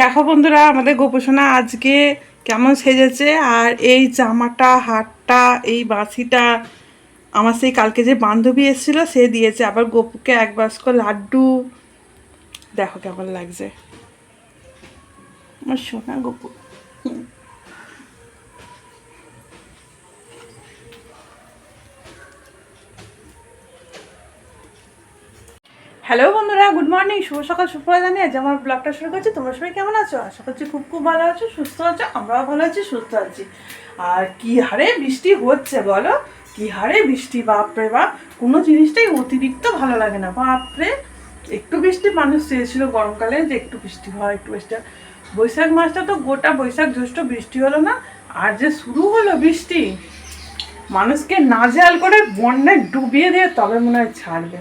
দেখো বন্ধুরা, আমাদের গোপোষণা আজকে কেমন সেজেছে। আর এই জামাটা, হারটা, এই বাঁশিটা আমার সেই কালকে যে বান্ধবী এসেছিল সে দিয়েছে। আবার গোপুকে এক বাস্ক লাড্ডু। দেখো কেমন লাগছে আমার সোনা গোপু। হ্যালো বন্ধুরা, গুড মর্নিং, শুভ সকাল, সুপ্রভাত জানিয়ে আজ আমার ব্লগটা শুরু করছি। তোমরা সবাই কেমন আছো? আশা করছি খুব খুব ভালো আছো, সুস্থ আছো। আমরাও ভালো আছি, সুস্থ আছি। আর কি হারে বৃষ্টি হচ্ছে বলো, কি হারে বৃষ্টি, বাপরে বাপ। কোনো জিনিসটাই অতিরিক্ত ভালো লাগে না, বাপরে। একটু বৃষ্টি মানুষ চেয়েছিল গরমকালে যে একটু বৃষ্টি হয়, একটু বৃষ্টি হয়। বৈশাখ মাসটা তো গোটা বৈশাখ জ্যৈষ্ঠ বৃষ্টি হলো না, আর যে শুরু হলো বৃষ্টি, মানুষকে নাজেহাল করে বন্যায় ডুবিয়ে দিয়ে তবে মনে হয় ছাড়বে।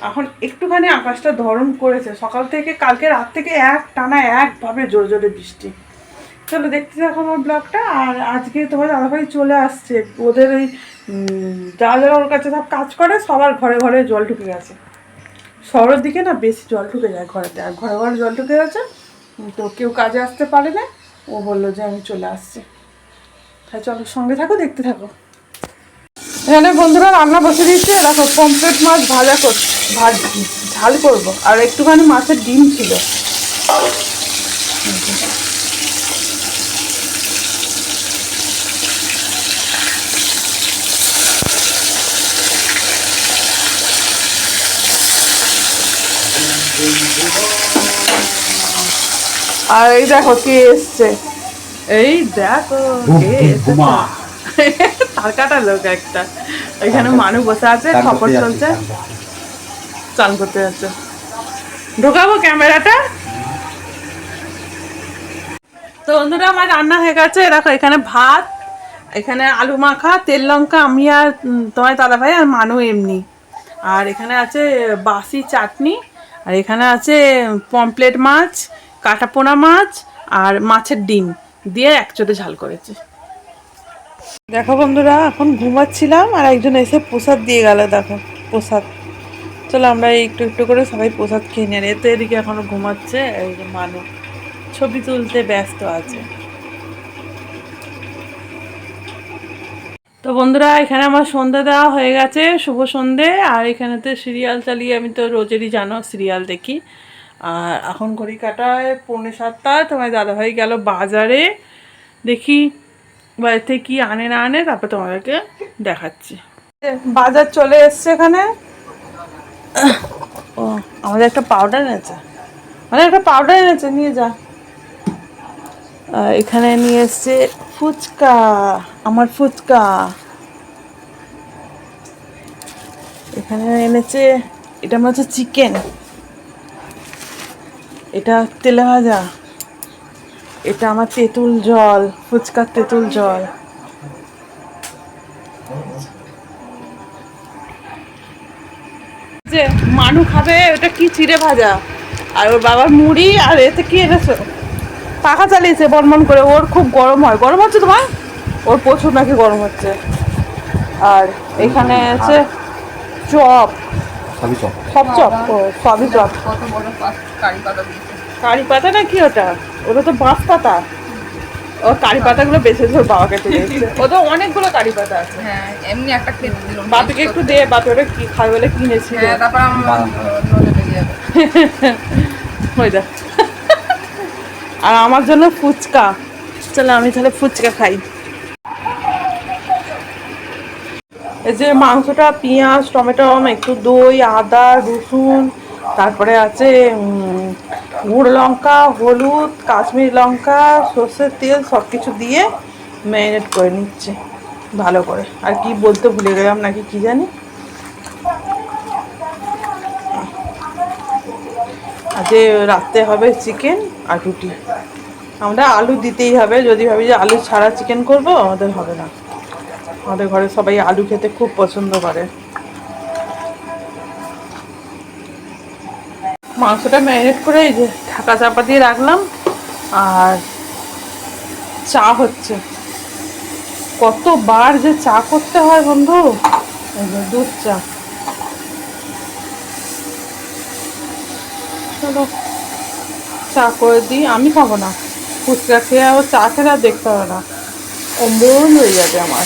এখন একটুখানি আকাশটা ধরন করেছে, সকাল থেকে কালকে রাত থেকে টানা একভাবে জোরে জোরে বৃষ্টি। চলো দেখতে থাকো আমার ব্লগটা। আর আজকে তোমার দাদাভাই চলে আসছে, ওদের ওই যারা যারা ওর কাছে সব কাজ করে সবার ঘরে ঘরে জল ঢুকে গেছে। শহরের দিকে না বেশি জল ঢুকে যায় ঘরেতে, আর ঘরে ঘরে জল ঢুকে গেছে, তো কেউ কাজে আসতে পারে না। ও বললো যে আমি চলে আসছি। তাই চলো সঙ্গে থাকো, দেখতে থাকো। এখানে বন্ধুরা রান্না বসে দিচ্ছে, দেখো পমফ্রেট মাছ ঝাল করবো, আর একটুখানি মাছের ডিম ছিল। আর এই দেখো কে এসছে, এই দেখো কে এসছে, তার কাটা লোক একটা। এখানে মানুষ বসে আছে, খবর চলছে, চান করতে যাচ্ছে। ঢোকাবো ক্যামেরাটা। তো বন্ধুরা আমার রান্না হয়ে গেছে, দেখো এখানে ভাত, এখানে আলু মাখা, তেল লঙ্কা, আমি আর তোমার দাদাভাই আর মানু এমনি। আর এখানে আছে বাসি চাটনি, আর এখানে আছে পমফ্রেট মাছ, কাটাপোনা মাছ, আর মাছের ডিম দিয়ে একচোটে ঝাল করেছে। দেখো বন্ধুরা এখন ঘুমাচ্ছিলাম, আর একজন এসে প্রসাদ দিয়ে গেল, দেখো প্রসাদ। চলো আমরা একটু একটু করে সবাই প্রসাদ খেয়ে নেন। এতে এদিকে এখনো ঘুমাচ্ছে, এই যে মানু ছবি তুলতে ব্যস্ত আছে। তো বন্ধুরা এখানে আমার সন্ধ্যে দেওয়া হয়ে গেছে, শুভ সন্ধে। আর এখানেতে সিরিয়াল চালিয়ে, আমি তো রোজেরই জানো সিরিয়াল দেখি। আর এখন ঘড়ি কাটায় 6:45। তোমার দাদাভাই গেল বাজারে, দেখি বাড়িতে কি আনে না আনে, তারপর তোমাদেরকে দেখাচ্ছি। বাজার চলে এসছে এখানে। ও আমাদের একটা পাউডার এনেছে, নিয়ে যা। এখানে নিয়ে এসছে ফুচকা, আমার ফুচকা। এখানে এনেছে, এটা মনে হচ্ছে চিকেন, এটা তেলে ভাজা, এটা আমার তেঁতুল জল, ফুচকার তেঁতুল জল। যে মানু খাবে ওটা কি, চিড়ে ভাজা, আর ওর বাবার মুড়ি। আর এতে কি এনেছো, পাখা চালিয়েছে বনবন করে, ওর খুব গরম হয়। গরম হচ্ছে তোমার? ওর প্রচুর নাকি গরম হচ্ছে। আর এখানে আছে চপ, সব চপ, সবই চপ। কারি পাতা না কি ওটা, ওটা তো বাঁশ পাতা। ও কারি পাতাগুলো বেছে ওর বাবা কেটে দিয়েছে। ওদের অনেকগুলো কারি পাতা আছে। হ্যাঁ এমনি একটা খেতে দিলাম, বাপিকে একটু দে, বাপি ওটা কি খাবে বলে কিনেছিল। হ্যাঁ তারপর আমার নজর লেগে যাবে। ওই দেখ। আর আমার জন্য ফুচকা। চলো আমি তাহলে ফুচকা খাই। এই যে মাংসটা, পেঁয়াজ, টমেটো, একটু দই, আদা, রসুন, তারপরে আছে গুঁড়ো লঙ্কা, হলুদ, কাশ্মীরি লঙ্কা, সর্ষের তেল, সব কিছু দিয়ে ম্যারিনেট করে নিচ্ছে ভালো করে। আর কি বলতে ভুলে গেলাম নাকি কি জানি। আজকে রাত্রে হবে চিকেন আর রুটি। আমরা আলু দিতেই হবে, যদি ভাবি যে আলু ছাড়া চিকেন করব, আমাদের হবে না। আমাদের ঘরে সবাই আলু খেতে খুব পছন্দ করে। মাংসটা ম্যারিনেট করে এই যে ঢাকা চাপা দিয়ে রাখলাম। আর চা হচ্ছে, কতবার যে চা করতে হয় বন্ধু, এই যে দুধ চা। চলো চা করে দিই, আমি খাবো না। ফুচকা খেয়ে আবার চা খেলে আর দেখতে হবে না, অম্বল হয়ে যাবে আমার।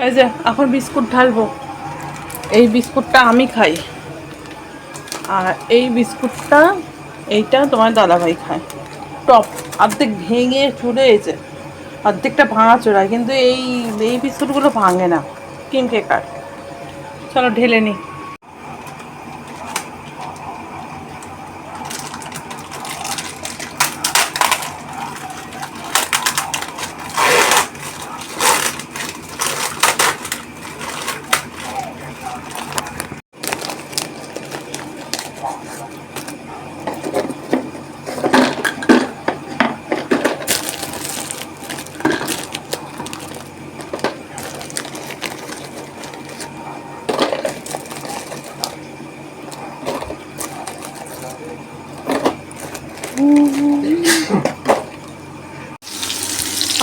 এই যে এখন বিস্কুট ঢালবো, এই বিস্কুটটা আমি খাই, আর এই বিস্কুটটা এইটা তোমার দাদাভাই খায়। টপ অর্ধেক ভেঙে চুরে এসে, অর্ধেকটা ভাঙা চোরায়, কিন্তু এই এই বিস্কুটগুলো ভাঙে না, কিং কেকার। চলো ঢেলে নিই।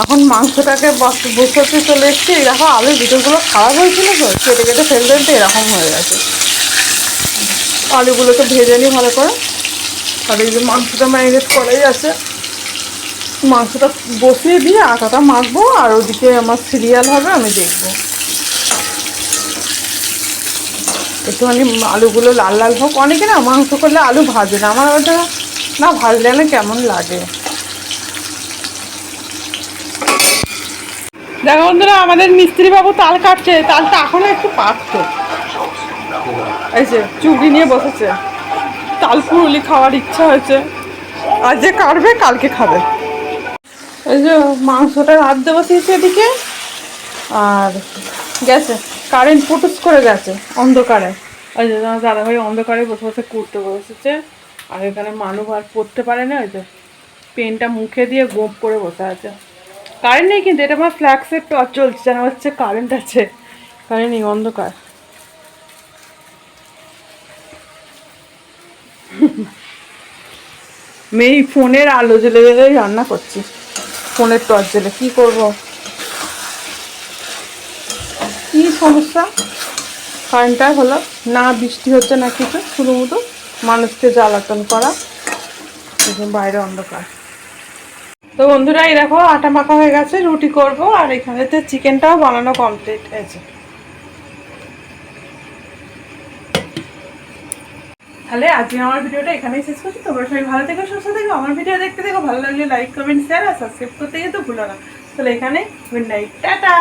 এখন মাংসটাকে বসাতে চলে এসছি। দেখো আলুর ভিতরগুলো খারাপ হয়েছিল, তো কেটে কেটে ফেলবেন, তো এরকম হয়ে গেছে। আলুগুলোকে ভেজে নিই ভালো করে। আর এই যে মাংসটা ম্যারিনেট করাই আছে, মাংসটা বসিয়ে দিয়ে আটাটা মাখবো, আর ওদিকে আমার সিরিয়াল হবে, আমি দেখবো। একটুখানি আলুগুলো লাল লাল হোক। অনেকে না মাংস করলে আলু ভাজে না, আমার ওটা না ভাজলে না কেমন লাগে। দেখো বন্ধুরা, আমাদের মিস্ত্রি বাবু তাল কাটছে, তালটা এখনো একটু পাকতো। এই যে চুগড়ি নিয়ে বসেছে, তাল পুরুলি খাওয়ার ইচ্ছা হয়েছে, আজ যে কাটবে কালকে খাবে। এই যে মাংসটা রাত দিয়ে বসিয়েছে এদিকে, আর গেছে কারেন্ট পুটুস করে গেছে অন্ধকারে। ওই যে দাদাভাই অন্ধকারে বসে বসে করতে বসেছে, আর এখানে মানুষ আর পড়তে পারে না, ওই যে পেনটা মুখে দিয়ে গোপ করে বসে আছে। কারেন্ট নেই, কিন্তু এটা আমার ফ্ল্যাক্সের টর্চ চলছে, যেন হচ্ছে কারেন্ট আছে, কারেন্ট নেই, অন্ধকার। মেয়ে ফোনের আলো জ্বেলে জ্বেলে রান্না করছি, ফোনের টর্চ জ্বেলে। কী করবো, কী সমস্যা। কারেন্টটা হলো না, বৃষ্টি হচ্ছে না কিছু, শুধু মতো মানুষকে জ্বালাতন করা, বাইরে অন্ধকার। তো বন্ধুরা, এই দেখো আটা মাখা হয়ে গেছে, রুটি করব, আর এখানেতে চিকেনটাও বানানো কমপ্লিট হয়েছে। তাহলে আজকে আমার ভিডিওটা এখানেই শেষ করছি। তোমরা সবাই ভালো থেকো, সুস্থ থেকো, আমার ভিডিও দেখতে দেখো, ভালো লাগলে লাইক কমেন্ট শেয়ার আর সাবস্ক্রাইব করতে কিন্তু ভুলো না। তাহলে এখানে গুড নাইট, টাটা।